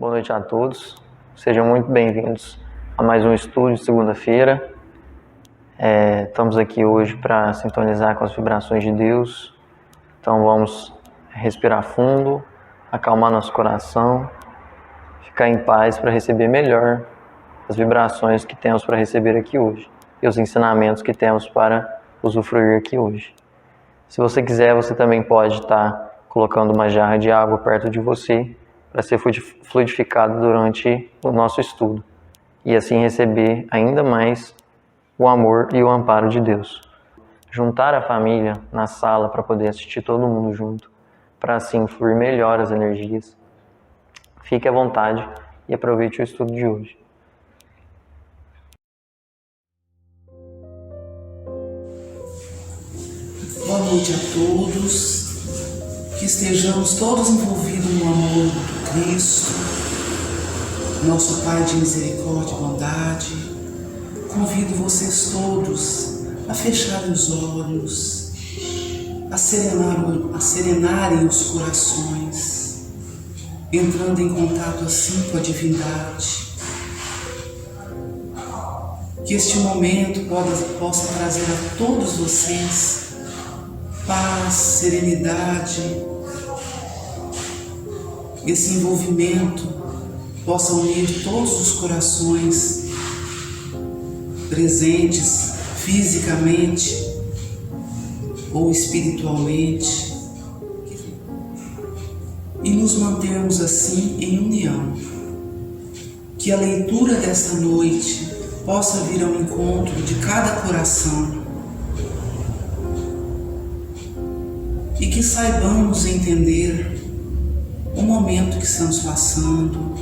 Boa noite a todos. Sejam muito bem-vindos a mais um estudo de segunda-feira. Estamos aqui hoje para sintonizar com as vibrações de Deus. Então vamos respirar fundo, acalmar nosso coração, ficar em paz para receber melhor as vibrações que temos para receber aqui hoje e os ensinamentos que temos para usufruir aqui hoje. Se você quiser, você também pode estar colocando uma jarra de água perto de você para ser fluidificado durante o nosso estudo e assim receber ainda mais o amor e o amparo de Deus. Juntar a família na sala para poder assistir todo mundo junto, para assim fluir melhor as energias. Fique à vontade e aproveite o estudo de hoje. Boa noite a todos, que estejamos todos envolvidos no amor do Cristo, nosso Pai de misericórdia e bondade. Convido vocês todos a fecharem os olhos, a serenarem os corações, entrando em contato assim com a divindade. Que este momento possa trazer a todos vocês paz, serenidade, esse envolvimento possa unir todos os corações presentes fisicamente ou espiritualmente e nos mantermos assim em união. Que a leitura desta noite possa vir ao encontro de cada coração e que saibamos entender o momento que estamos passando,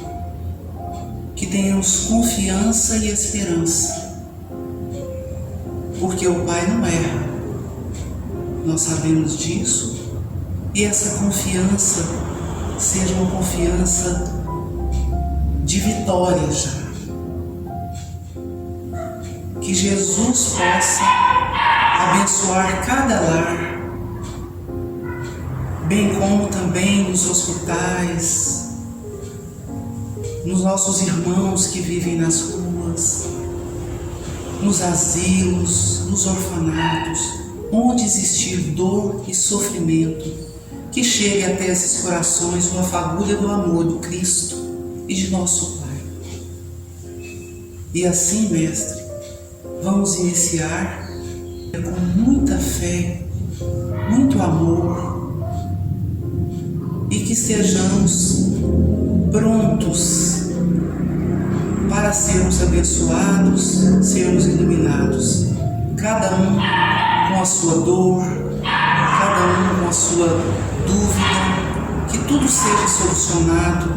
que tenhamos confiança e esperança, porque o Pai não erra, nós sabemos disso, e essa confiança seja uma confiança de vitória já. Que Jesus possa abençoar cada lar, bem como também nos hospitais, nos nossos irmãos que vivem nas ruas, nos asilos, nos orfanatos, onde existir dor e sofrimento, que chegue até esses corações uma fagulha do amor do Cristo e de nosso Pai. E assim, Mestre, vamos iniciar com muita fé, muito amor, e que estejamos prontos para sermos abençoados, sermos iluminados, cada um com a sua dor, cada um com a sua dúvida, que tudo seja solucionado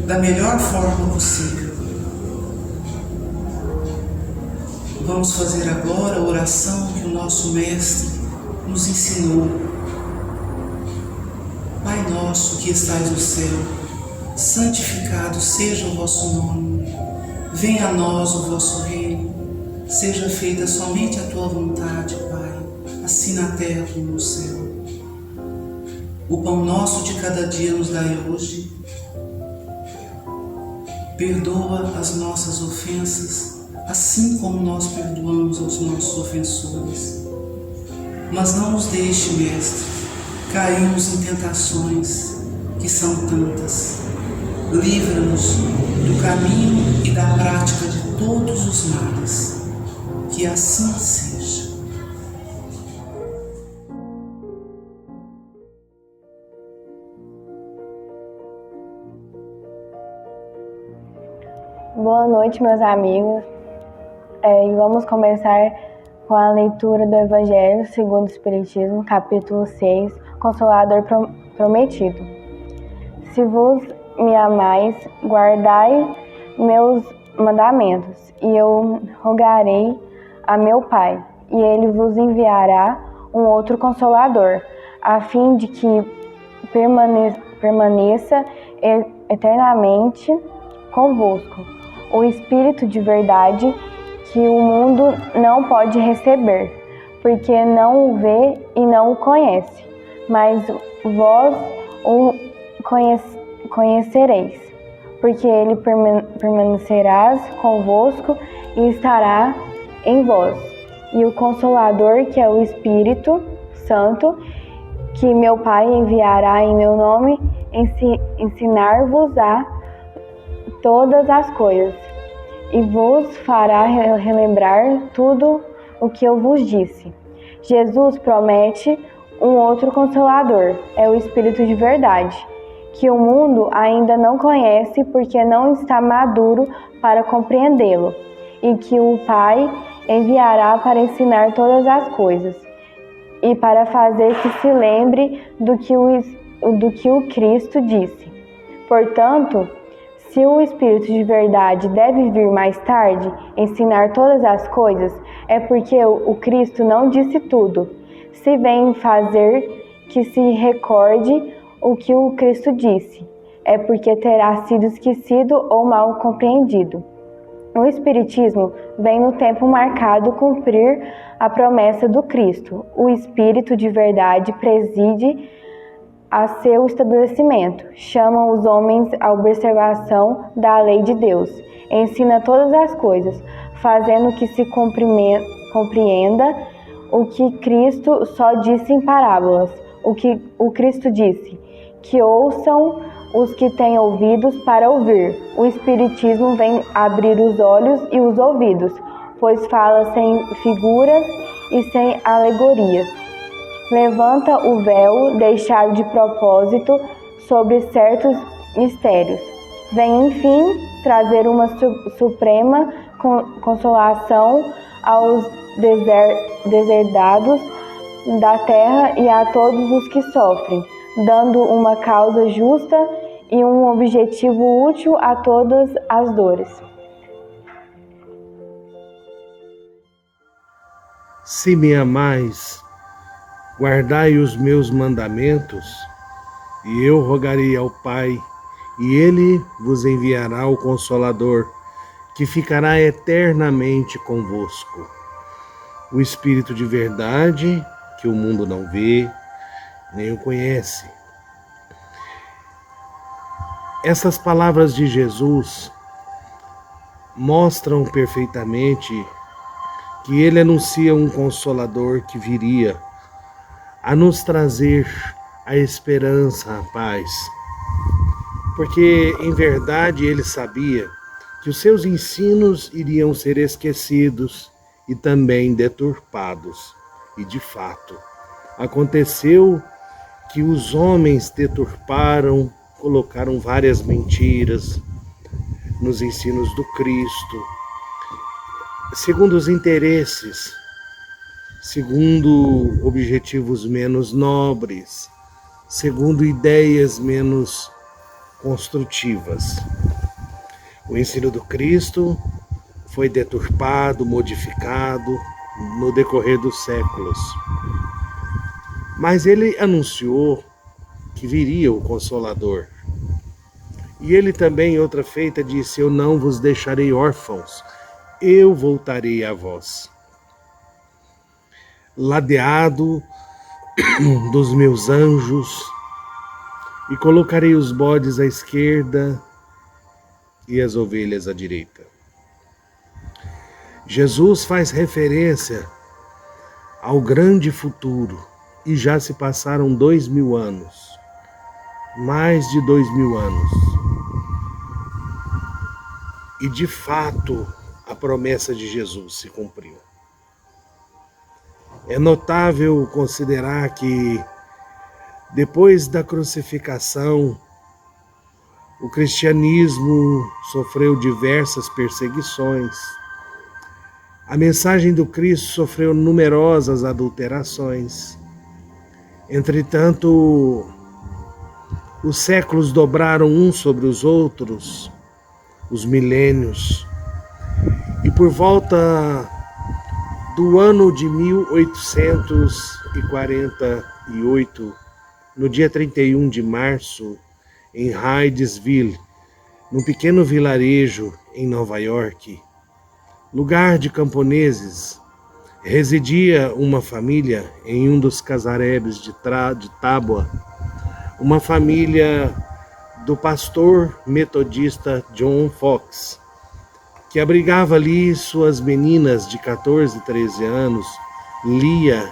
da melhor forma possível. Vamos fazer agora a oração que o nosso Mestre nos ensinou. Pai nosso que estais no céu, santificado seja o vosso nome. Venha a nós o vosso reino. Seja feita somente a tua vontade, Pai, assim na terra como no céu. O pão nosso de cada dia nos dai hoje. Perdoa as nossas ofensas, assim como nós perdoamos aos nossos ofensores. Mas não nos deixe, Mestre, caímos em tentações, que são tantas. Livra-nos do caminho e da prática de todos os males. Que assim seja. Boa noite, meus amigos. E vamos começar com a leitura do Evangelho segundo o Espiritismo, capítulo 6, Consolador Prometido. Se vos me amais, guardai meus mandamentos, e eu rogarei a meu Pai, e ele vos enviará um outro Consolador, a fim de que permaneça eternamente convosco, o Espírito de verdade, que o mundo não pode receber, porque não o vê e não o conhece, mas vós o conhecereis, porque ele permanecerá convosco e estará em vós. E o Consolador, que é o Espírito Santo, que meu Pai enviará em meu nome, ensinar-vos-á todas as coisas, e vos fará relembrar tudo o que eu vos disse. Jesus promete um outro Consolador, é o Espírito de verdade, que o mundo ainda não conhece porque não está maduro para compreendê-lo, e que o Pai enviará para ensinar todas as coisas, e para fazer que se lembre do que o Cristo disse. Portanto, se o Espírito de verdade deve vir mais tarde ensinar todas as coisas, é porque o Cristo não disse tudo. Se vem fazer que se recorde o que o Cristo disse, é porque terá sido esquecido ou mal compreendido. O Espiritismo vem no tempo marcado cumprir a promessa do Cristo. O Espírito de verdade preside a seu estabelecimento, chama os homens à observação da lei de Deus, ensina todas as coisas, fazendo que se compreenda o que Cristo só disse em parábolas. O que o Cristo disse, que ouçam os que têm ouvidos para ouvir. O Espiritismo vem abrir os olhos e os ouvidos, pois fala sem figuras e sem alegorias. Levanta o véu deixado de propósito sobre certos mistérios. Vem, enfim, trazer uma suprema consolação aos deserdados da terra e a todos os que sofrem, dando uma causa justa e um objetivo útil a todas as dores. Se me amais, guardai os meus mandamentos, e eu rogarei ao Pai, e Ele vos enviará o Consolador, que ficará eternamente convosco. O Espírito de verdade, que o mundo não vê, nem o conhece. Essas palavras de Jesus mostram perfeitamente que ele anuncia um Consolador que viria a nos trazer a esperança, a paz. Porque, em verdade, ele sabia que os seus ensinos iriam ser esquecidos e também deturpados. E, de fato, aconteceu que os homens deturparam, colocaram várias mentiras nos ensinos do Cristo, segundo os interesses, segundo objetivos menos nobres, segundo ideias menos construtivas. O ensino do Cristo foi deturpado, modificado no decorrer dos séculos. Mas ele anunciou que viria o Consolador. E ele também, em outra feita, disse: eu não vos deixarei órfãos, eu voltarei a vós. Ladeado dos meus anjos, e colocarei os bodes à esquerda e as ovelhas à direita. Jesus faz referência ao grande futuro, e já se passaram 2000 anos, mais de 2000 anos. E de fato, a promessa de Jesus se cumpriu. É notável considerar que, depois da crucificação, o cristianismo sofreu diversas perseguições. A mensagem do Cristo sofreu numerosas adulterações. Entretanto, os séculos dobraram uns sobre os outros, os milênios, e por volta do ano de 1848, no dia 31 de março, em Hydesville, num pequeno vilarejo em Nova York, lugar de camponeses, residia uma família em um dos casarebes de tábua, uma família do pastor metodista John Fox, que abrigava ali suas meninas de 14 e 13 anos, Lia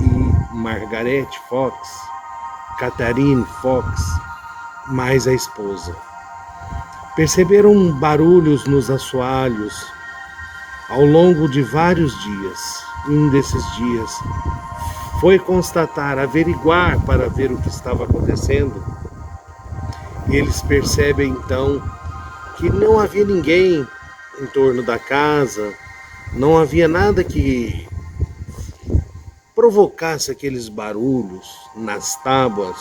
e Margaret Fox, Catherine Fox, mais a esposa. Perceberam barulhos nos assoalhos ao longo de vários dias. Um desses dias foi constatar, averiguar para ver o que estava acontecendo. E eles percebem então que não havia ninguém em torno da casa, não havia nada que provocasse aqueles barulhos nas tábuas,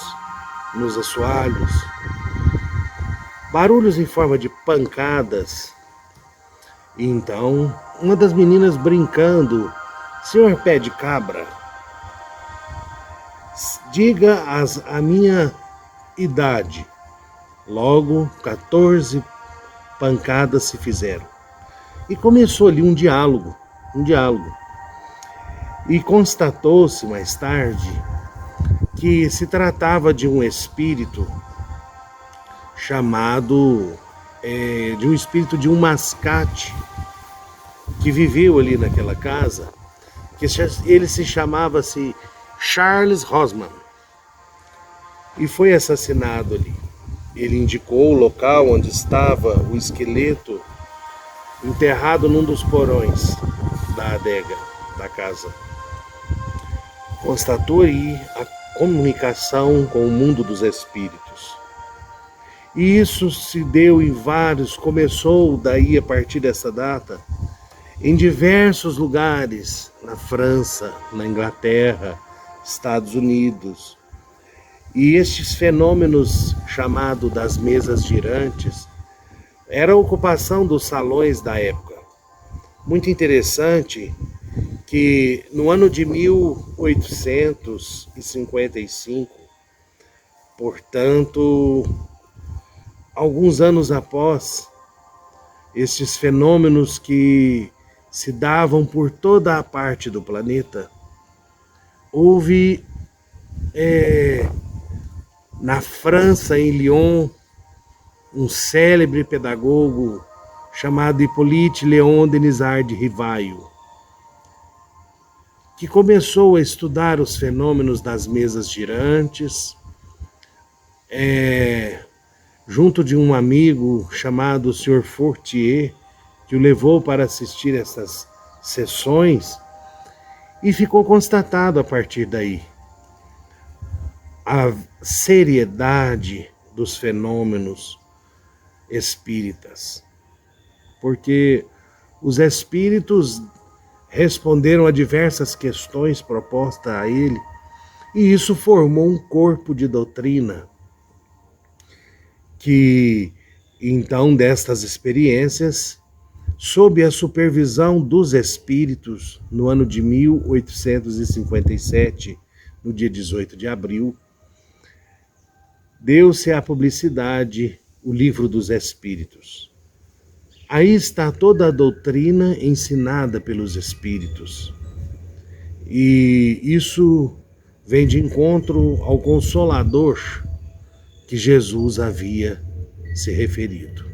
nos assoalhos, barulhos em forma de pancadas. E então, uma das meninas brincando: "Senhor pé de cabra, diga a minha idade." Logo, 14 pancadas se fizeram. E começou ali um diálogo. E constatou-se mais tarde que se tratava de um espírito chamado, de um espírito de um mascate que viveu ali naquela casa, que ele se chamava-se Charles Rosman, e foi assassinado ali. Ele indicou o local onde estava o esqueleto enterrado num dos porões da adega da casa. Constatou aí a comunicação com o mundo dos espíritos. E isso se deu em vários, começou daí a partir dessa data, em diversos lugares, na França, na Inglaterra, Estados Unidos. E estes fenômenos chamados das mesas girantes era a ocupação dos salões da época. Muito interessante que no ano de 1855, portanto, alguns anos após estes fenômenos que se davam por toda a parte do planeta, houve na França, em Lyon, um célebre pedagogo chamado Hippolyte Léon Denisard de Rivail, que começou a estudar os fenômenos das mesas girantes, junto de um amigo chamado Sr. Fortier, que o levou para assistir essas sessões, e ficou constatado a partir daí a seriedade dos fenômenos espíritas, porque os espíritos responderam a diversas questões propostas a ele, e isso formou um corpo de doutrina que, então, destas experiências, sob a supervisão dos espíritos, no ano de 1857, no dia 18 de abril, deu-se à publicidade o Livro dos Espíritos. Aí está toda a doutrina ensinada pelos espíritos. E isso vem de encontro ao Consolador que Jesus havia se referido.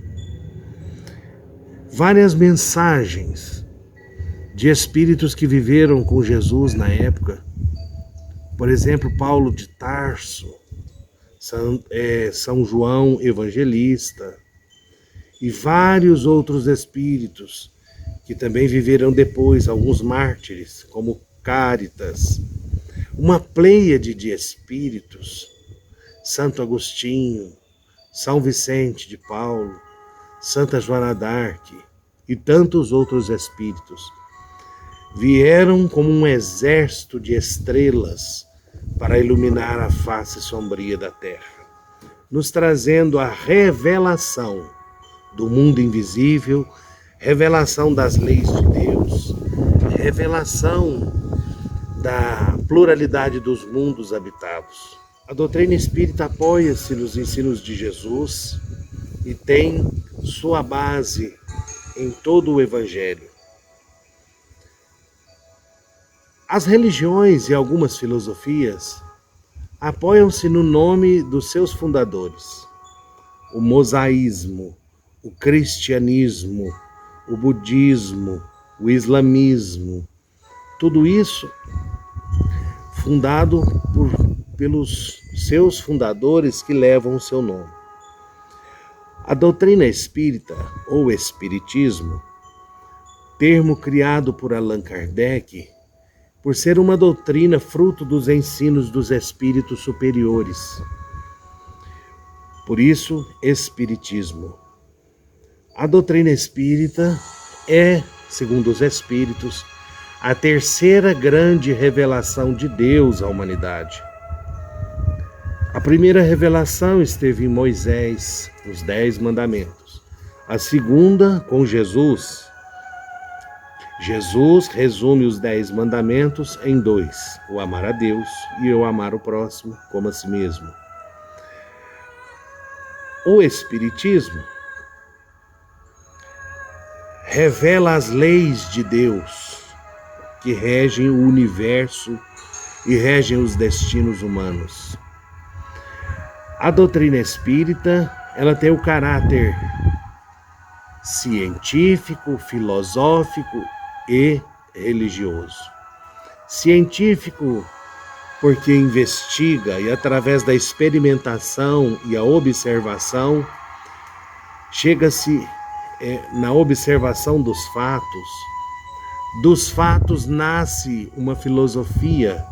Várias mensagens de espíritos que viveram com Jesus na época, por exemplo, Paulo de Tarso, São João Evangelista e vários outros espíritos que também viveram depois, alguns mártires, como Cáritas, uma pleiade de espíritos, Santo Agostinho, São Vicente de Paulo, Santa Joana d'Arc e tantos outros espíritos vieram como um exército de estrelas para iluminar a face sombria da terra, nos trazendo a revelação do mundo invisível, revelação das leis de Deus, revelação da pluralidade dos mundos habitados. A doutrina espírita apoia-se nos ensinos de Jesus e tem sua base em todo o Evangelho. As religiões e algumas filosofias apoiam-se no nome dos seus fundadores. o mosaísmo, o cristianismo, o budismo, o islamismo, tudo isso fundado pelos seus fundadores que levam o seu nome. A doutrina espírita, ou espiritismo, termo criado por Allan Kardec, por ser uma doutrina fruto dos ensinos dos espíritos superiores. Por isso, espiritismo. A doutrina espírita é, segundo os espíritos, a terceira grande revelação de Deus à humanidade. A primeira revelação esteve em Moisés, os 10 mandamentos. A segunda, com Jesus. Jesus resume os 10 mandamentos em 2, o amar a Deus e o amar o próximo como a si mesmo. O Espiritismo revela as leis de Deus que regem o universo e regem os destinos humanos. A doutrina espírita, ela tem o caráter científico, filosófico e religioso. Científico, porque investiga e através da experimentação e a observação, chega-se na observação dos fatos. Dos fatos nasce uma filosofia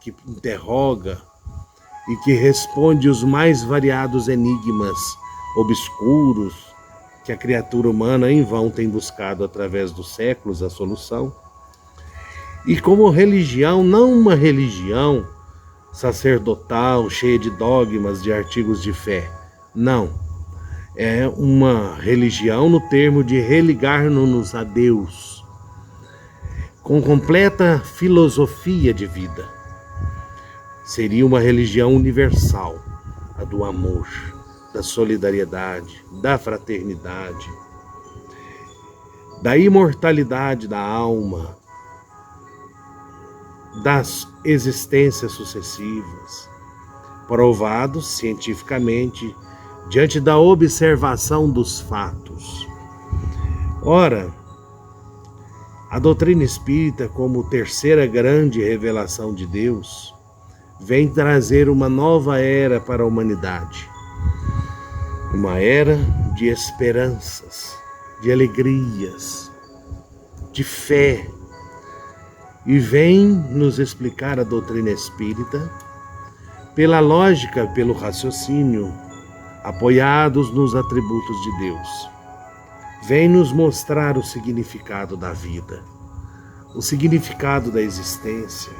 que interroga e que responde os mais variados enigmas obscuros que a criatura humana em vão tem buscado através dos séculos a solução. E como religião, não uma religião sacerdotal, cheia de dogmas, de artigos de fé. Não. É uma religião no termo de religar-nos a Deus, com completa filosofia de vida. Seria uma religião universal, a do amor, da solidariedade, da fraternidade, da imortalidade da alma, das existências sucessivas, provados cientificamente diante da observação dos fatos. Ora, a doutrina espírita, como terceira grande revelação de Deus, vem trazer uma nova era para a humanidade. Uma era de esperanças, de alegrias, de fé. E vem nos explicar a doutrina espírita pela lógica, pelo raciocínio, apoiados nos atributos de Deus. Vem nos mostrar o significado da vida, o significado da existência.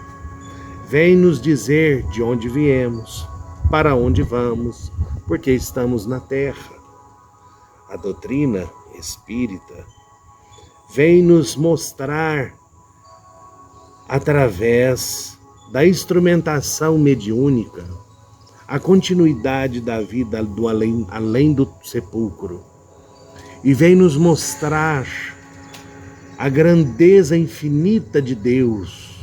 Vem nos dizer de onde viemos, para onde vamos, porque estamos na Terra. A doutrina espírita vem nos mostrar, através da instrumentação mediúnica, a continuidade da vida do além do sepulcro. E vem nos mostrar a grandeza infinita de Deus,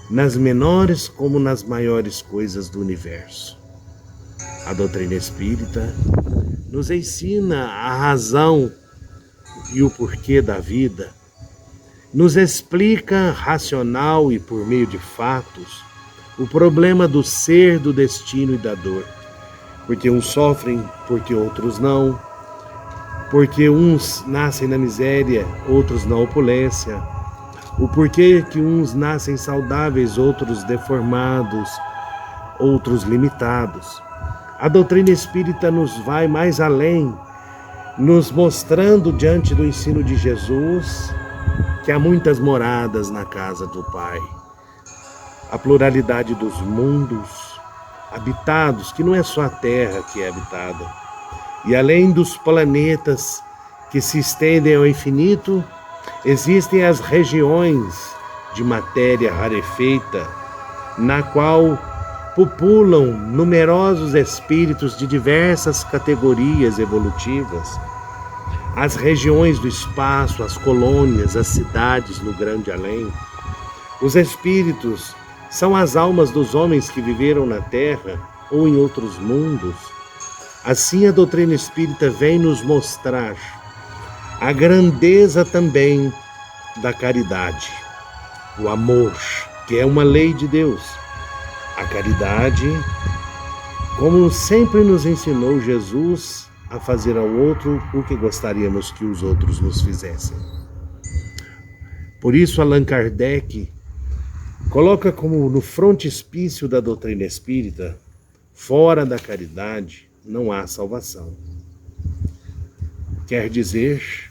nas menores como nas maiores coisas do universo. A doutrina espírita nos ensina a razão e o porquê da vida, nos explica racional e por meio de fatos o problema do ser, do destino e da dor. Porque uns sofrem, porque outros não. Porque uns nascem na miséria, outros na opulência. O porquê que uns nascem saudáveis, outros deformados, outros limitados. A doutrina espírita nos vai mais além, nos mostrando diante do ensino de Jesus que há muitas moradas na casa do Pai. A pluralidade dos mundos habitados, que não é só a Terra que é habitada. E além dos planetas que se estendem ao infinito, existem as regiões de matéria rarefeita, na qual pupulam numerosos espíritos de diversas categorias evolutivas. As regiões do espaço, as colônias, as cidades no grande além. Os espíritos são as almas dos homens que viveram na Terra ou em outros mundos, Assim, a doutrina espírita vem nos mostrar a grandeza também da caridade, o amor, que é uma lei de Deus. A caridade, como sempre nos ensinou Jesus, a fazer ao outro o que gostaríamos que os outros nos fizessem. Por isso, Allan Kardec coloca como no frontispício da doutrina espírita: fora da caridade não há salvação. Quer dizer,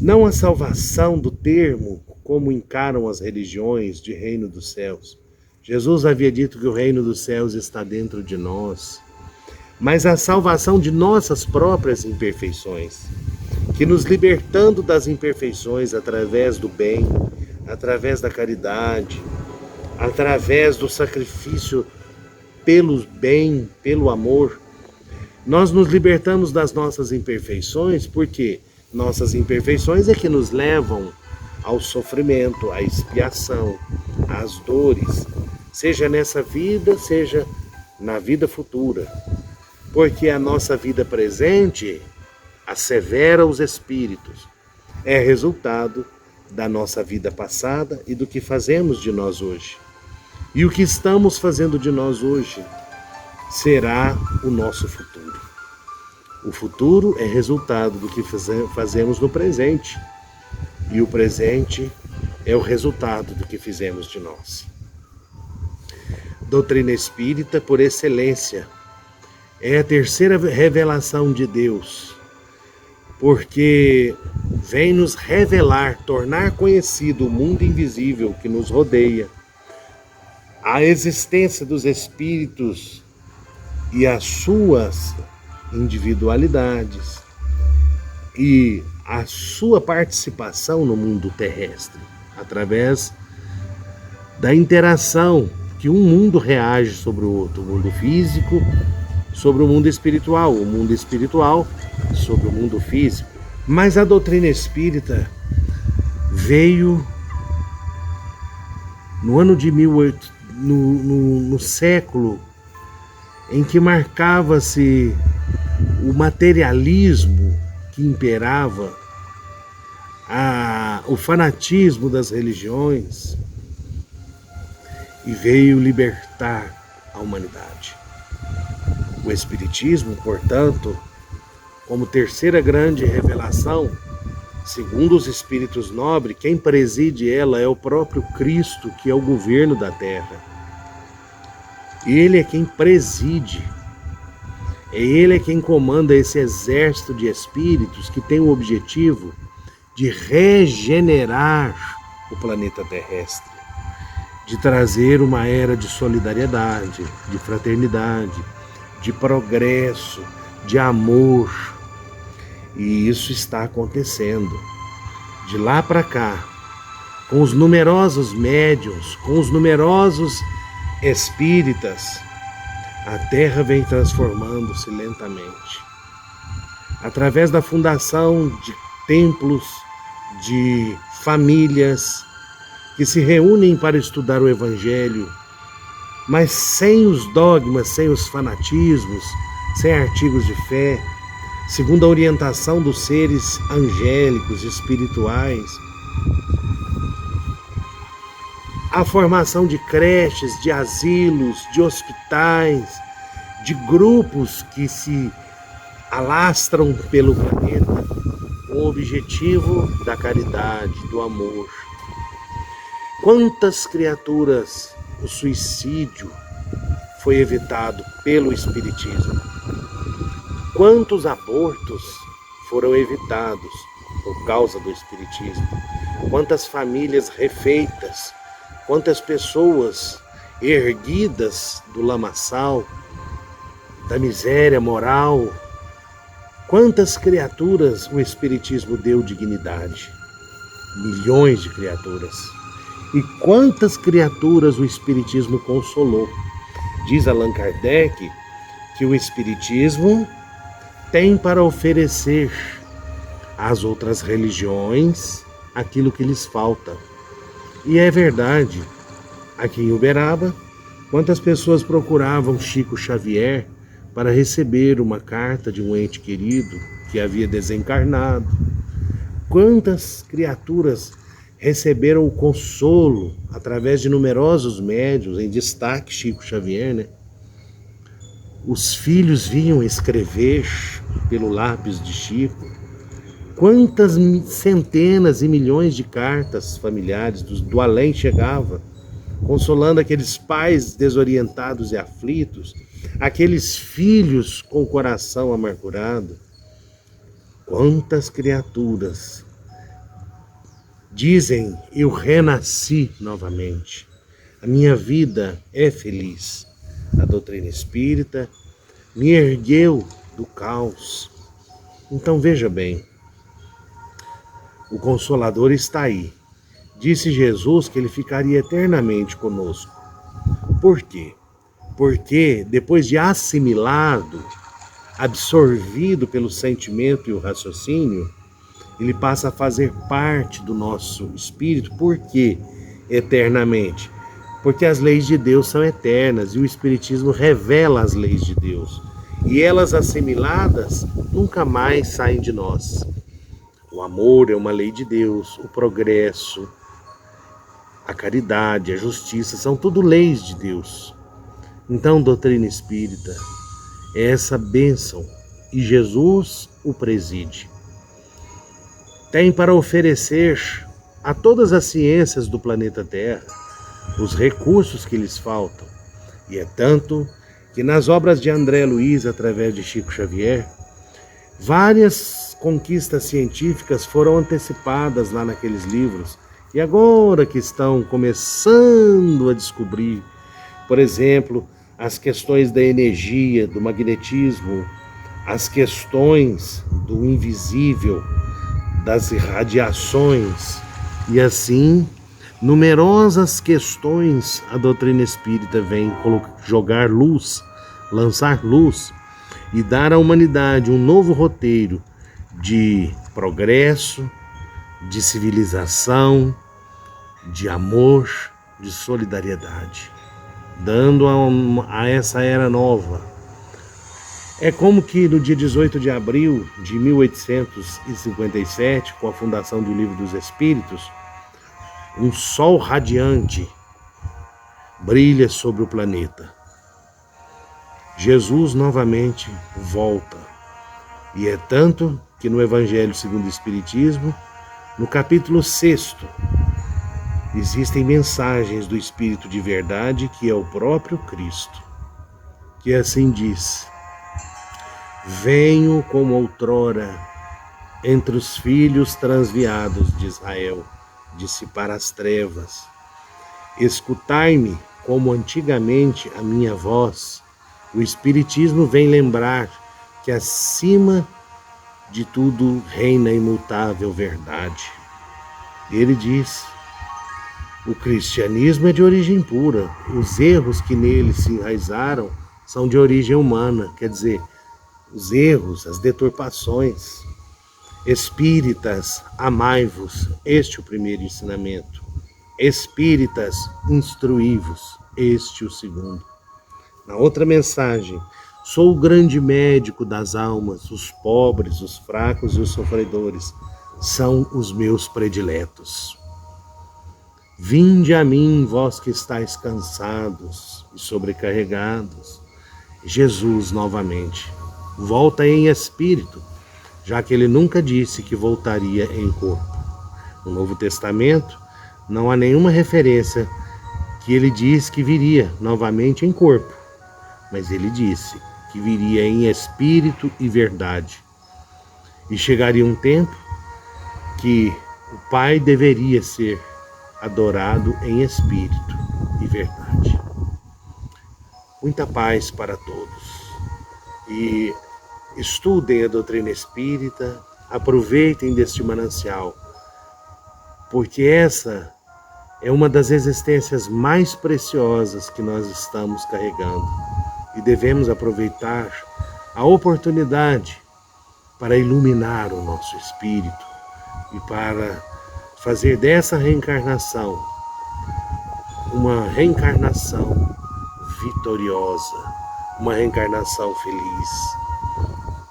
não a salvação do termo como encaram as religiões de reino dos céus. Jesus havia dito que o reino dos céus está dentro de nós, mas a salvação de nossas próprias imperfeições, que nos libertando das imperfeições através do bem, através da caridade, através do sacrifício pelo bem, pelo amor, nós nos libertamos das nossas imperfeições, porque nossas imperfeições é que nos levam ao sofrimento, à expiação, às dores, seja nessa vida, seja na vida futura. Porque a nossa vida presente assevera os espíritos, é resultado da nossa vida passada e do que fazemos de nós hoje. E o que estamos fazendo de nós hoje será o nosso futuro. O futuro é resultado do que fazemos no presente. E o presente é o resultado do que fizemos de nós. Doutrina espírita, por excelência, é a terceira revelação de Deus, porque vem nos revelar, tornar conhecido o mundo invisível que nos rodeia, a existência dos espíritos e as suas individualidades e a sua participação no mundo terrestre, através da interação que um mundo reage sobre o outro, o mundo físico sobre o mundo espiritual sobre o mundo físico. Mas a doutrina espírita veio no ano de no século em que marcava-se o materialismo que imperava, o fanatismo das religiões, e veio libertar a humanidade. O Espiritismo, portanto, como terceira grande revelação, segundo os espíritos nobres, quem preside ela é o próprio Cristo, que é o governo da Terra. Ele é quem preside, ele é quem comanda esse exército de espíritos que tem o objetivo de regenerar o planeta terrestre, de trazer uma era de solidariedade, de fraternidade, de progresso, de amor. E isso está acontecendo. De lá para cá, com os numerosos médiuns, com os numerosos espíritas, a Terra vem transformando-se lentamente. Através da fundação de templos, de famílias que se reúnem para estudar o Evangelho, mas sem os dogmas, sem os fanatismos, sem artigos de fé, segundo a orientação dos seres angélicos, espirituais. A formação de creches, de asilos, de hospitais, de grupos que se alastram pelo planeta com o objetivo da caridade, do amor. Quantas criaturas o suicídio foi evitado pelo Espiritismo? Quantos abortos foram evitados por causa do Espiritismo? Quantas famílias refeitas? Quantas pessoas erguidas do lamaçal, da miséria moral? Quantas criaturas o Espiritismo deu dignidade? Milhões de criaturas. E quantas criaturas o Espiritismo consolou? Diz Allan Kardec que o Espiritismo tem para oferecer às outras religiões aquilo que lhes falta. E é verdade. Aqui em Uberaba, quantas pessoas procuravam Chico Xavier para receber uma carta de um ente querido que havia desencarnado. Quantas criaturas receberam o consolo através de numerosos médiuns, em destaque Chico Xavier, né? Os filhos vinham escrever pelo lápis de Chico. Quantas centenas e milhões de cartas familiares do além chegava, consolando aqueles pais desorientados e aflitos, aqueles filhos com o coração amargurado. Quantas criaturas dizem: eu renasci novamente, a minha vida é feliz. A doutrina espírita me ergueu do caos. Então veja bem, o Consolador está aí. Disse Jesus que ele ficaria eternamente conosco. Por quê? Porque depois de assimilado, absorvido pelo sentimento e o raciocínio, ele passa a fazer parte do nosso espírito. Por quê? Eternamente. Porque as leis de Deus são eternas e o Espiritismo revela as leis de Deus. E elas assimiladas nunca mais saem de nós. O amor é uma lei de Deus, o progresso, a caridade, a justiça, são tudo leis de Deus. Então, doutrina espírita é essa bênção e Jesus o preside. Tem para oferecer a todas as ciências do planeta Terra os recursos que lhes faltam. E é tanto que nas obras de André Luiz, através de Chico Xavier, várias conquistas científicas foram antecipadas lá naqueles livros. E agora que estão começando a descobrir, por exemplo, as questões da energia, do magnetismo, as questões do invisível, das radiações, e assim numerosas questões a doutrina espírita vem jogar luz, lançar luz e dar à humanidade um novo roteiro de progresso, de civilização, de amor, de solidariedade, dando a essa era nova. É como que no dia 18 de abril de 1857, com a fundação do Livro dos Espíritos, um sol radiante brilha sobre o planeta. Jesus novamente volta. E é tanto que no Evangelho segundo o Espiritismo, no capítulo 6º, existem mensagens do Espírito de verdade, que é o próprio Cristo, que assim diz: venho como outrora entre os filhos transviados de Israel, dissipar as trevas. Escutai-me como antigamente a minha voz. O Espiritismo vem lembrar que acima de tudo reina a imutável verdade. Ele diz: o cristianismo é de origem pura. Os erros que nele se enraizaram são de origem humana, quer dizer, os erros, as deturpações. Espíritas, amai-vos, este é o primeiro ensinamento. Espíritas, instruí-vos, este o segundo. Na outra mensagem: sou o grande médico das almas, os pobres, os fracos e os sofredores são os meus prediletos. Vinde a mim, vós que estáis cansados e sobrecarregados. Jesus novamente volta em espírito, já que ele nunca disse que voltaria em corpo. No Novo Testamento não há nenhuma referência que ele diz que viria novamente em corpo, mas ele disse que viria em espírito e verdade. E chegaria um tempo que o Pai deveria ser adorado em espírito e verdade. Muita paz para todos. E estudem a doutrina espírita, aproveitem deste manancial, porque essa é uma das existências mais preciosas que nós estamos carregando. E devemos aproveitar a oportunidade para iluminar o nosso espírito e para fazer dessa reencarnação uma reencarnação vitoriosa, uma reencarnação feliz.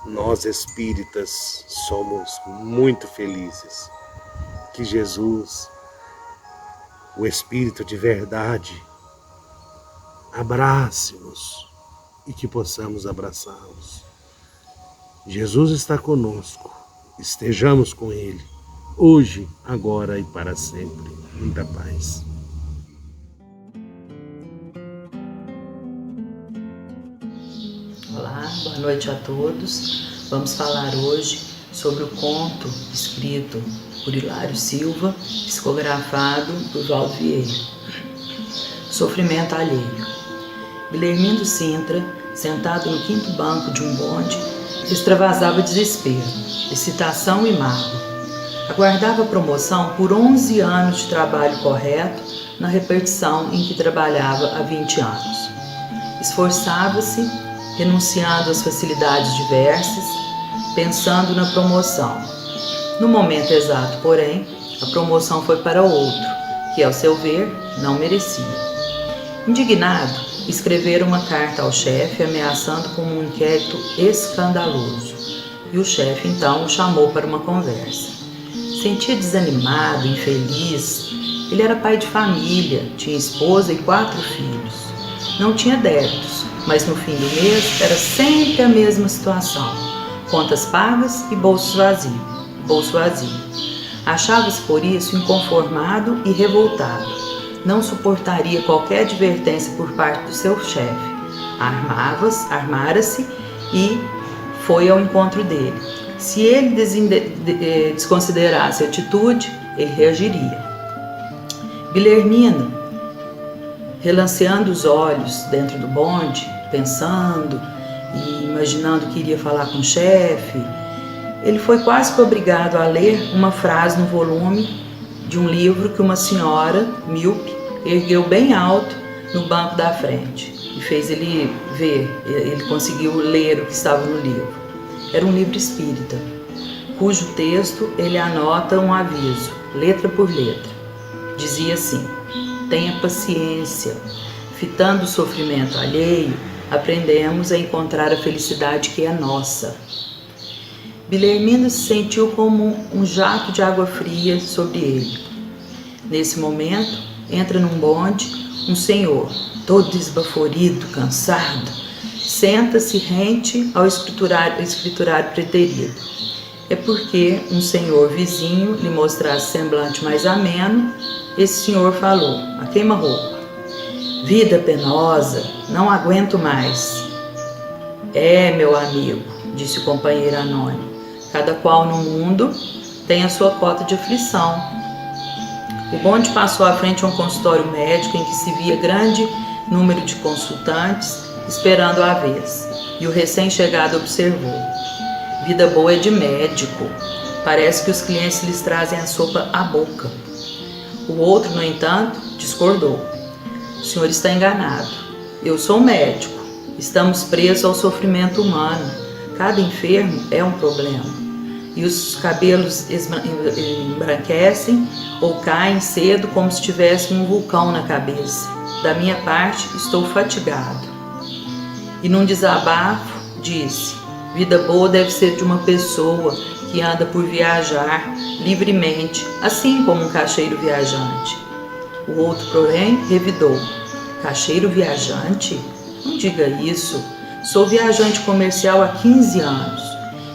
Nós espíritas somos muito felizes que Jesus, o Espírito de verdade, abrace-nos e que possamos abraçá-los. Jesus está conosco, estejamos com Ele, hoje, agora e para sempre. Muita paz. Olá, boa noite a todos. Vamos falar hoje sobre o conto escrito por Hilário Silva, psicografado por Valdo Vieira. Sofrimento alheio. Guilhermino Sintra, sentado no quinto banco de um bonde, extravasava desespero, excitação e mágoa. Aguardava promoção por 11 anos de trabalho correto na repartição em que trabalhava há 20 anos. Esforçava-se, renunciando às facilidades diversas, pensando na promoção. No momento exato, porém, a promoção foi para outro, que, ao seu ver, não merecia. Indignado, escrevera uma carta ao chefe ameaçando com um inquérito escandaloso, e o chefe então o chamou para uma conversa. Sentia desanimado, infeliz. Ele era pai de família, tinha esposa e 4 filhos. Não tinha débitos, mas no fim do mês era sempre a mesma situação: contas pagas e bolso vazio. Achava-se por isso inconformado e revoltado. Não suportaria qualquer advertência por parte do seu chefe. Armara-se e foi ao encontro dele. Se ele desconsiderasse a atitude, ele reagiria. Guilhermino, relanceando os olhos dentro do bonde, pensando e imaginando que iria falar com o chefe, ele foi quase que obrigado a ler uma frase no volume de um livro que uma senhora míope ergueu bem alto no banco da frente e fez ele ver. Ele conseguiu ler o que estava no livro. Era um livro espírita, cujo texto ele anota um aviso, letra por letra. Dizia assim: tenha paciência. Fitando o sofrimento alheio, aprendemos a encontrar a felicidade que é nossa. Guilhermino se sentiu como um jato de água fria sobre ele. Nesse momento, entra num bonde um senhor, todo esbaforido, cansado. Senta-se rente ao escriturário preterido. É porque um senhor vizinho lhe mostrasse semblante mais ameno, esse senhor falou, a queima-roupa: vida penosa, não aguento mais. É, meu amigo, disse o companheiro anônimo, cada qual no mundo tem a sua cota de aflição. O bonde passou à frente a um consultório médico em que se via grande número de consultantes esperando a vez, e o recém-chegado observou: vida boa é de médico, parece que os clientes lhes trazem a sopa à boca. O outro, no entanto, discordou: o senhor está enganado, eu sou médico, estamos presos ao sofrimento humano, cada enfermo é um problema. E os cabelos embranquecem ou caem cedo como se tivesse um vulcão na cabeça. Da minha parte, estou fatigado. E num desabafo, disse: vida boa deve ser de uma pessoa que anda por viajar livremente, assim como um caixeiro viajante. O outro, porém, revidou: caixeiro viajante? Não diga isso. Sou viajante comercial há 15 anos.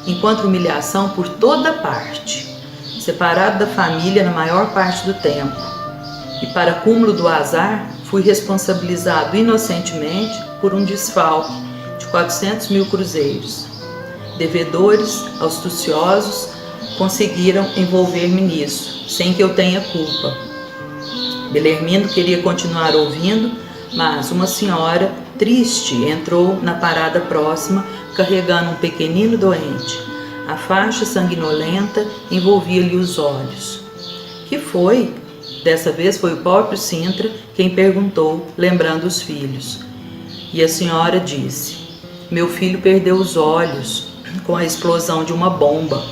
Encontro humilhação por toda parte, separado da família na maior parte do tempo. E para cúmulo do azar, fui responsabilizado inocentemente por um desfalque de 400 mil cruzeiros. Devedores astuciosos conseguiram envolver-me nisso, sem que eu tenha culpa. Guilhermino queria continuar ouvindo, mas uma senhora triste entrou na parada próxima carregando um pequenino doente. A faixa sanguinolenta envolvia-lhe os olhos. Que foi? Dessa vez foi o próprio Sintra quem perguntou, lembrando os filhos. E a senhora disse: meu filho perdeu os olhos com a explosão de uma bomba.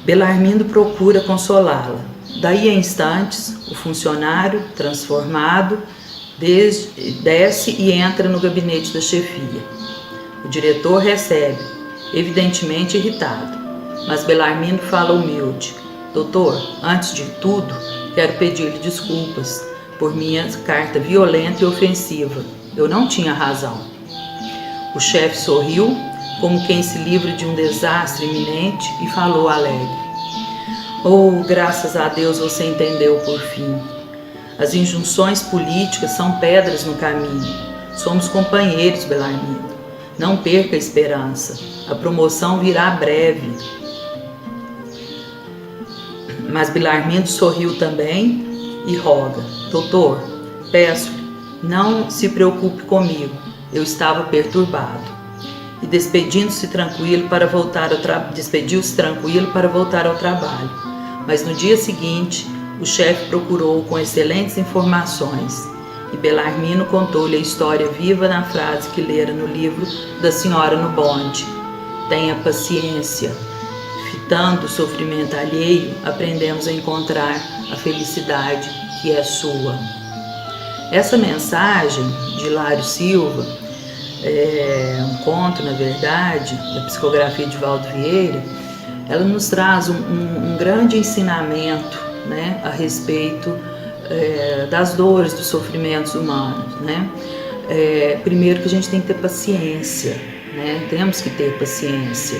Belarmindo procura consolá-la. Daí a instantes, o funcionário, transformado, desce e entra no gabinete da chefia. O diretor recebe, evidentemente irritado, mas Belarmino fala humilde: doutor, antes de tudo, quero pedir-lhe desculpas por minha carta violenta e ofensiva. Eu não tinha razão. O chefe sorriu, como quem se livra de um desastre iminente, e falou alegre: oh, graças a Deus você entendeu por fim. As injunções políticas são pedras no caminho. Somos companheiros, Belarmino. Não perca a esperança. A promoção virá breve. Mas Belarmino sorriu também e roga: doutor, peço-lhe, não se preocupe comigo. Eu estava perturbado. E despediu-se tranquilo para voltar ao trabalho. Mas no dia seguinte, o chefe procurou com excelentes informações e Belarmino contou-lhe a história viva na frase que lera no livro da Senhora no Bonde: tenha paciência. Fitando o sofrimento alheio, aprendemos a encontrar a felicidade que é sua. Essa mensagem de Hilário Silva é um conto, na verdade, da psicografia de Valdo Vieira. Ela nos traz um grande ensinamento, né, a respeito das dores, dos sofrimentos humanos, né? Primeiro que a gente tem que ter paciência, né? Temos que ter paciência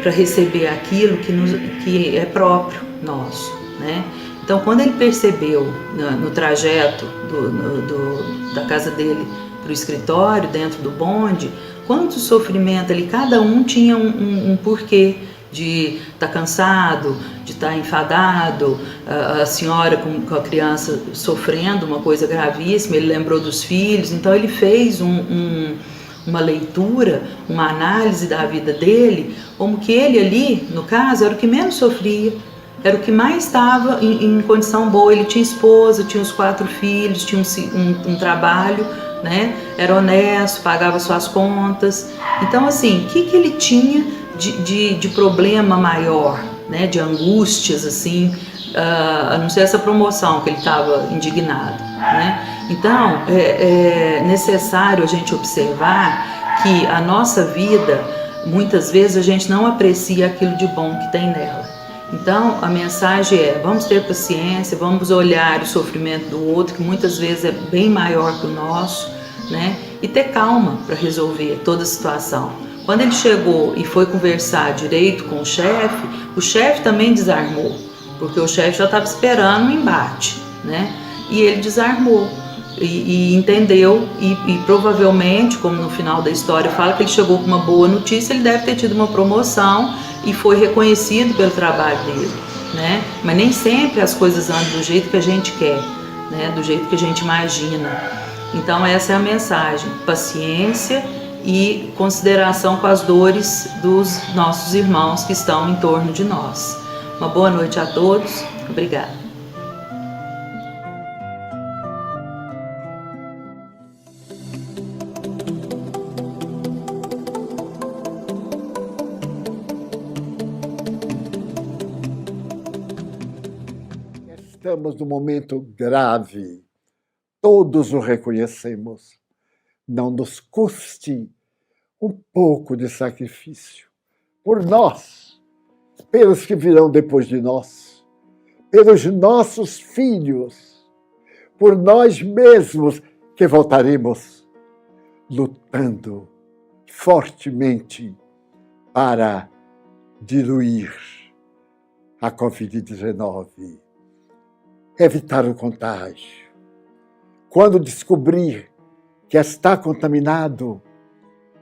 para receber aquilo que é próprio nosso, né? Então, quando ele percebeu no trajeto da casa dele para o escritório, dentro do bonde, quanto sofrimento ali, cada um tinha um porquê de estar cansado, de estar enfadado, a senhora com a criança sofrendo uma coisa gravíssima, ele lembrou dos filhos, então ele fez uma leitura, uma análise da vida dele, como que ele ali, no caso, era o que menos sofria, era o que mais estava em condição boa. Ele tinha esposa, tinha os 4 filhos, tinha um trabalho, né? Era honesto, pagava suas contas. Então, assim, o que ele tinha de problema maior, né? De angústias, assim, a não ser essa promoção que ele estava indignado, né? Então, é necessário a gente observar que a nossa vida, muitas vezes, a gente não aprecia aquilo de bom que tem nela. Então, a mensagem é: vamos ter paciência, vamos olhar o sofrimento do outro, que muitas vezes é bem maior que o nosso, né? E ter calma para resolver toda a situação. Quando ele chegou e foi conversar direito com o chefe também desarmou, porque o chefe já estava esperando um embate, né? E ele desarmou e entendeu, e provavelmente, como no final da história fala, que ele chegou com uma boa notícia, ele deve ter tido uma promoção e foi reconhecido pelo trabalho dele, né? Mas nem sempre as coisas andam do jeito que a gente quer, né? Do jeito que a gente imagina. Então essa é a mensagem: paciência e consideração com as dores dos nossos irmãos que estão em torno de nós. Uma boa noite a todos. Obrigada. Estamos num momento grave, todos o reconhecemos. Não nos custe um pouco de sacrifício por nós, pelos que virão depois de nós, pelos nossos filhos, por nós mesmos que voltaremos lutando fortemente para diluir a Covid-19. Evitar o contágio. Quando descobrir que está contaminado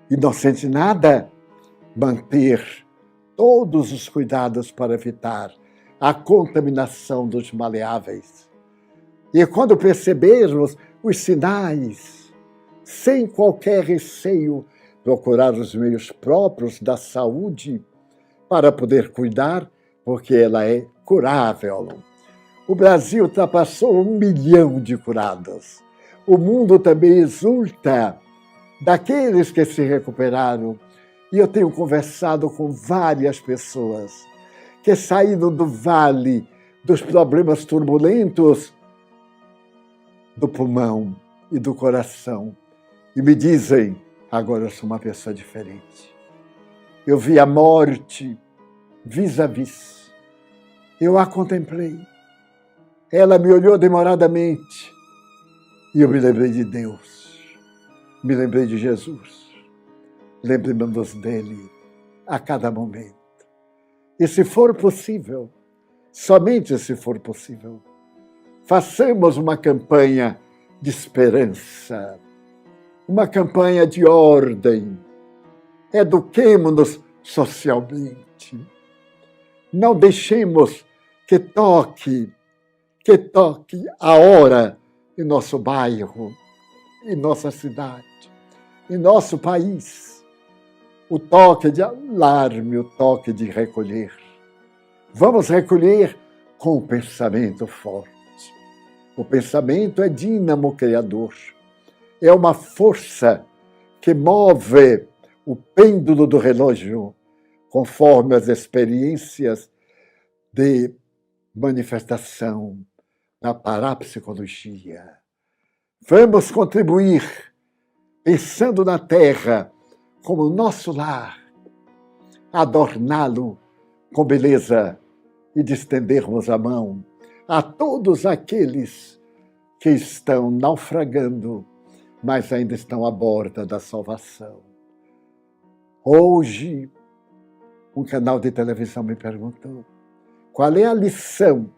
e não sente nada, manter todos os cuidados para evitar a contaminação dos maleáveis. E quando percebermos os sinais, sem qualquer receio, procurar os meios próprios da saúde para poder cuidar, porque ela é curável. O Brasil ultrapassou 1 milhão de curados. O mundo também exulta daqueles que se recuperaram. E eu tenho conversado com várias pessoas que saíram do vale dos problemas turbulentos do pulmão e do coração e me dizem: agora eu sou uma pessoa diferente. Eu vi a morte vis a vis. Eu a contemplei. Ela me olhou demoradamente e eu me lembrei de Deus. Me lembrei de Jesus. Lembremos dele a cada momento. E se for possível, somente se for possível, façamos uma campanha de esperança, uma campanha de ordem. Eduquemo-nos socialmente. Não deixemos que toque a hora em nosso bairro, em nossa cidade, em nosso país. O toque de alarme, o toque de recolher. Vamos recolher com o pensamento forte. O pensamento é dínamo criador. É uma força que move o pêndulo do relógio conforme as experiências de manifestação da parapsicologia. Vamos contribuir pensando na Terra como nosso lar, adorná-lo com beleza e de estendermos a mão a todos aqueles que estão naufragando, mas ainda estão à borda da salvação. Hoje, um canal de televisão me perguntou qual é a lição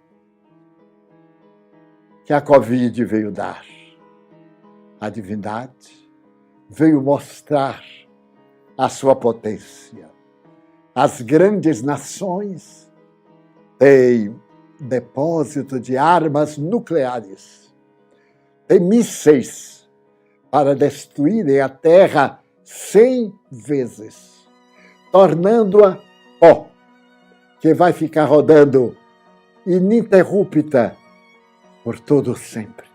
que a Covid veio dar. A divindade veio mostrar a sua potência. As grandes nações têm depósito de armas nucleares, têm mísseis para destruírem a Terra 100 vezes, tornando-a pó, que vai ficar rodando ininterrupta por todo sempre.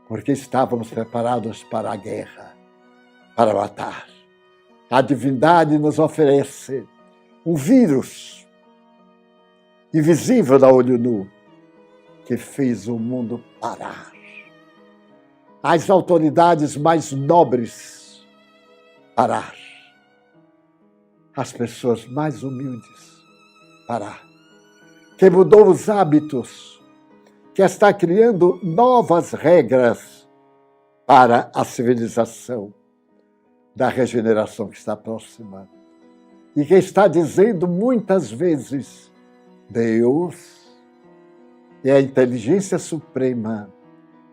Porque estávamos preparados para a guerra, para matar. A divindade nos oferece um vírus invisível a olho nu, que fez o mundo parar. As autoridades mais nobres parar. As pessoas mais humildes parar. Que mudou os hábitos, que está criando novas regras para a civilização da regeneração que está próxima. E que está dizendo muitas vezes: Deus é a inteligência suprema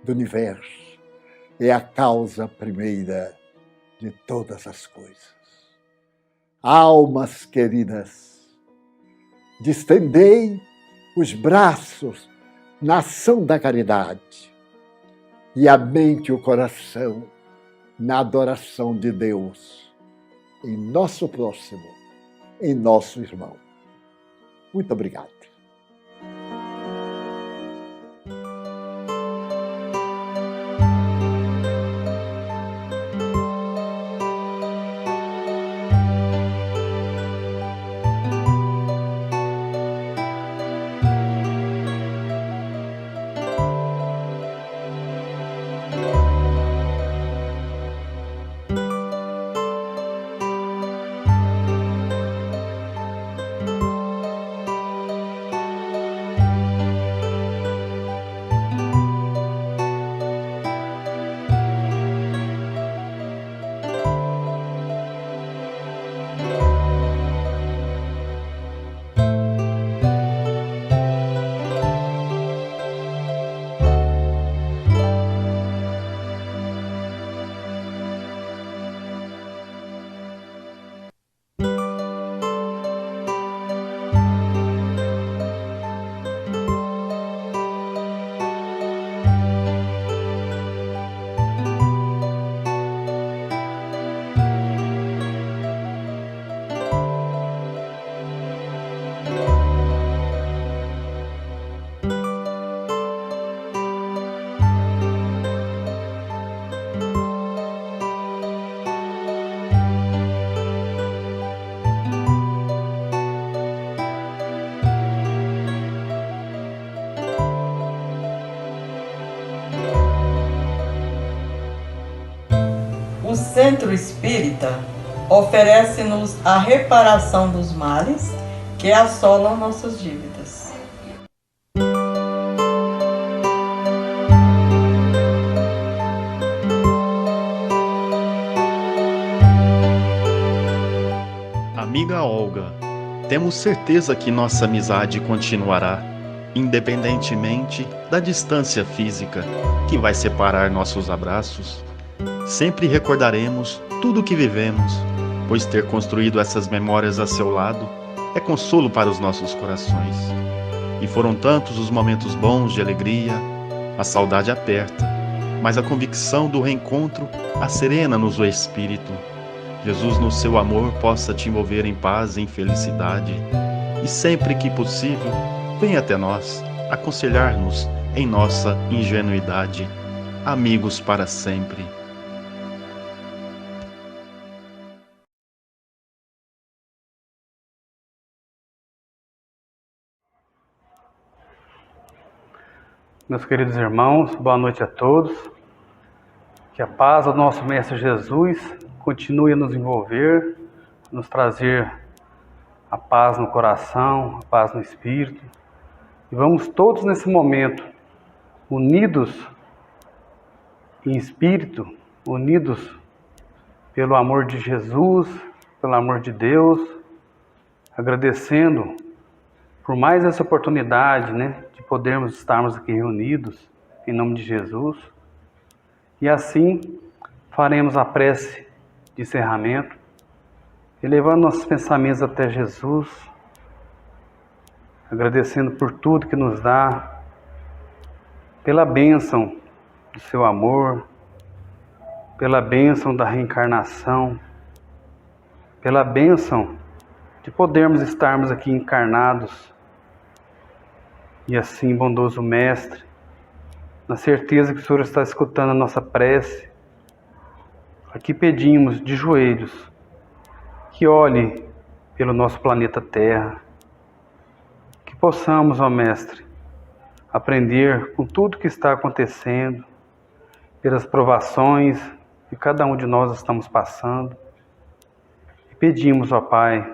do universo. É a causa primeira de todas as coisas. Almas queridas, distendei os braços na ação da caridade e a mente e o coração na adoração de Deus, em nosso próximo, em nosso irmão. Muito obrigado. Centro Espírita oferece-nos a reparação dos males que assolam nossas dívidas. Amiga Olga, temos certeza que nossa amizade continuará, independentemente da distância física que vai separar nossos abraços. Sempre recordaremos tudo o que vivemos, pois ter construído essas memórias a seu lado é consolo para os nossos corações. E foram tantos os momentos bons de alegria, a saudade aperta, mas a convicção do reencontro acerena-nos o espírito. Jesus, no seu amor, possa te envolver em paz e em felicidade, e sempre que possível, venha até nós, aconselhar-nos em nossa ingenuidade. Amigos para sempre. Meus queridos irmãos, boa noite a todos. Que a paz do nosso Mestre Jesus continue a nos envolver, nos trazer a paz no coração, a paz no espírito. E vamos todos nesse momento, unidos em espírito, unidos pelo amor de Jesus, pelo amor de Deus, agradecendo por mais essa oportunidade, de podermos estarmos aqui reunidos em nome de Jesus. E assim faremos a prece de encerramento, elevando nossos pensamentos até Jesus, agradecendo por tudo que nos dá, pela bênção do seu amor, pela bênção da reencarnação, pela bênção de podermos estarmos aqui encarnados. E assim, bondoso Mestre, na certeza que o Senhor está escutando a nossa prece, aqui pedimos de joelhos que olhe pelo nosso planeta Terra, que possamos, ó Mestre, aprender com tudo que está acontecendo, pelas provações que cada um de nós estamos passando. E pedimos, ó Pai,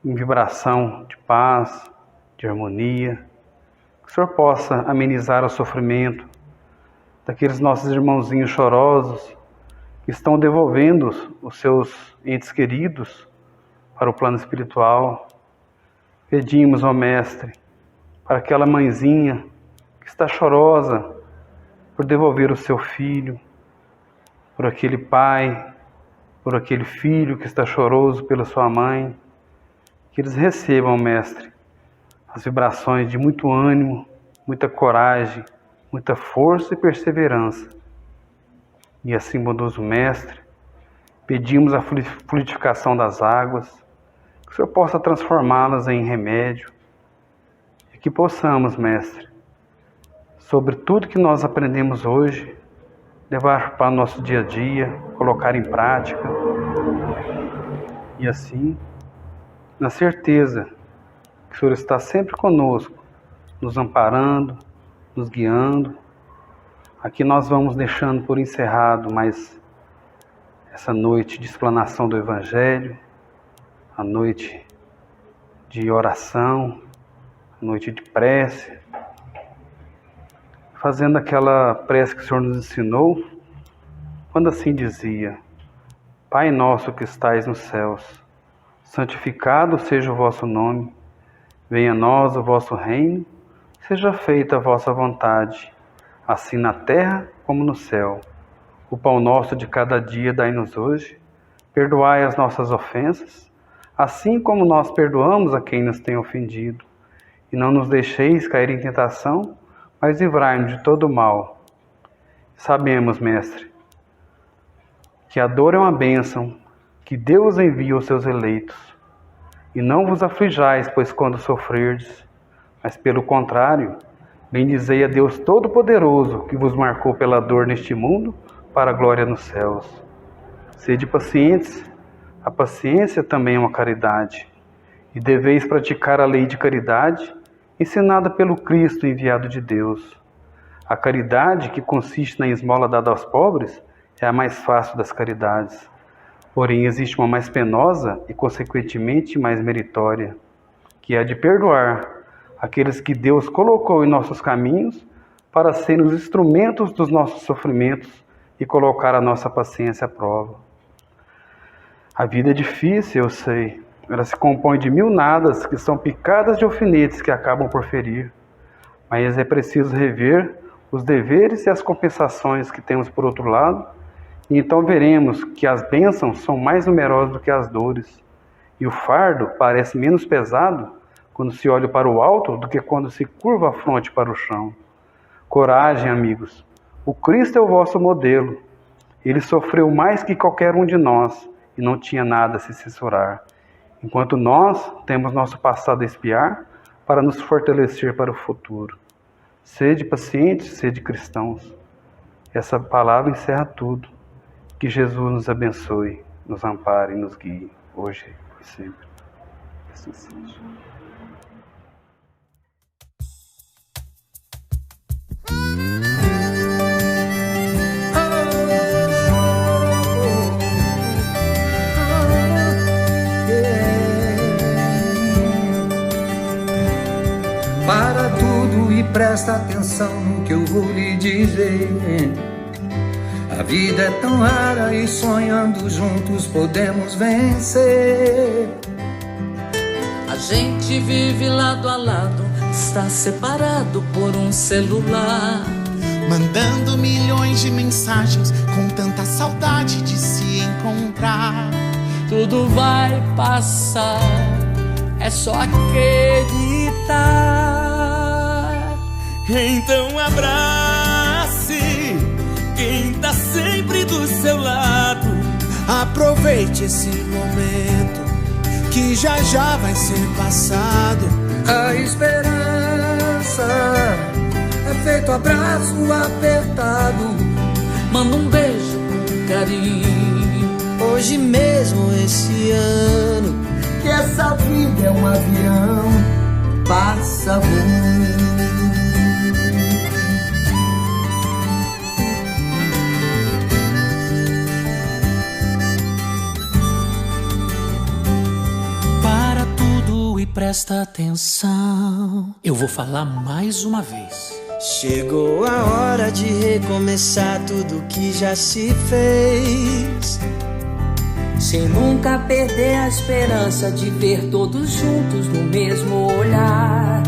em vibração de paz, de harmonia, que o Senhor possa amenizar o sofrimento daqueles nossos irmãozinhos chorosos que estão devolvendo os seus entes queridos para o plano espiritual. Pedimos, ó Mestre, para aquela mãezinha que está chorosa por devolver o seu filho, por aquele pai, por aquele filho que está choroso pela sua mãe, que eles recebam, Mestre, as vibrações de muito ânimo, muita coragem, muita força e perseverança. E assim, bondoso Mestre, pedimos a fluidificação das águas, que o Senhor possa transformá-las em remédio, e que possamos, Mestre, sobre tudo que nós aprendemos hoje, levar para o nosso dia a dia, colocar em prática, e assim, na certeza que o Senhor está sempre conosco, nos amparando, nos guiando. Aqui nós vamos deixando por encerrado mais essa noite de explanação do Evangelho, a noite de oração, a noite de prece, fazendo aquela prece que o Senhor nos ensinou, quando assim dizia: Pai nosso que estais nos céus, santificado seja o vosso nome, venha a nós o vosso reino, seja feita a vossa vontade, assim na terra como no céu. O pão nosso de cada dia dai-nos hoje, perdoai as nossas ofensas, assim como nós perdoamos a quem nos tem ofendido. E não nos deixeis cair em tentação, mas livrai-nos de todo mal. Sabemos, Mestre, que a dor é uma bênção, que Deus envia aos seus eleitos. E não vos aflijais, pois quando sofrerdes, mas pelo contrário, bendizei a Deus Todo-Poderoso, que vos marcou pela dor neste mundo, para a glória nos céus. Sede pacientes, a paciência também é uma caridade, e deveis praticar a lei de caridade, ensinada pelo Cristo enviado de Deus. A caridade, que consiste na esmola dada aos pobres, é a mais fácil das caridades. Porém, existe uma mais penosa e, consequentemente, mais meritória, que é a de perdoar aqueles que Deus colocou em nossos caminhos para serem os instrumentos dos nossos sofrimentos e colocar a nossa paciência à prova. A vida é difícil, eu sei. Ela se compõe de mil nadas que são picadas de alfinetes que acabam por ferir. Mas é preciso rever os deveres e as compensações que temos por outro lado, e então veremos que as bênçãos são mais numerosas do que as dores. E o fardo parece menos pesado quando se olha para o alto do que quando se curva a fronte para o chão. Coragem, amigos. O Cristo é o vosso modelo. Ele sofreu mais que qualquer um de nós e não tinha nada a se censurar. Enquanto nós temos nosso passado a espiar para nos fortalecer para o futuro. Sede pacientes, sede cristãos. Essa palavra encerra tudo. Que Jesus nos abençoe, nos ampare e nos guie, hoje e sempre. Assim seja. Para tudo e presta atenção no que eu vou lhe dizer. A vida é tão rara e sonhando juntos podemos vencer. A gente vive lado a lado, está separado por um celular, mandando milhões de mensagens com tanta saudade de se encontrar. Tudo vai passar, é só acreditar. Então abrace quem tá sempre do seu lado. Aproveite esse momento que já já vai ser passado. A esperança é feito abraço apertado. Manda um beijo com carinho. Hoje mesmo, esse ano, que essa vida é um avião, passa voando. Para tudo e presta atenção, eu vou falar mais uma vez. Chegou a hora de recomeçar tudo que já se fez, sem nunca perder a esperança de ver todos juntos no mesmo olhar.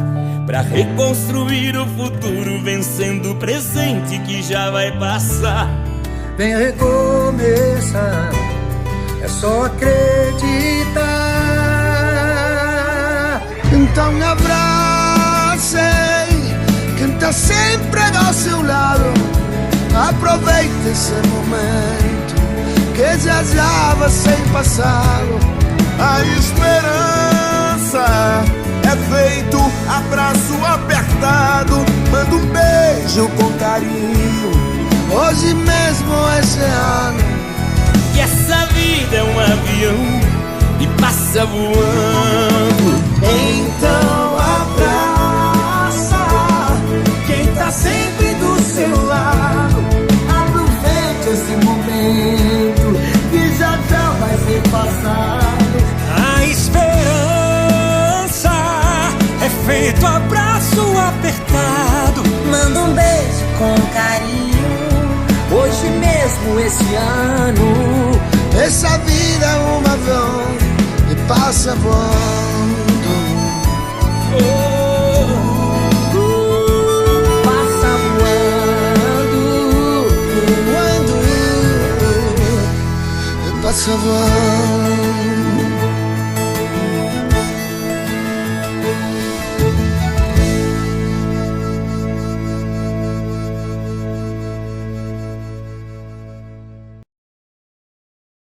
Pra reconstruir o futuro, vencendo o presente que já vai passar. Vem recomeçar, é só acreditar. Então abrace quem tá sempre ao seu lado. Aproveite esse momento que já já vai ser passado. A esperança é feito abraço apertado. Manda um beijo com carinho, hoje mesmo, esse ano. E essa vida é um avião e passa voando. Então abraça quem tá sempre do seu lado. Aproveite esse momento que já já vai ser passado. A esperança é feito abraço apertado. Manda um beijo com carinho, hoje mesmo, esse ano. Essa vida é um avião e passa voando. Passa voando, passa voando.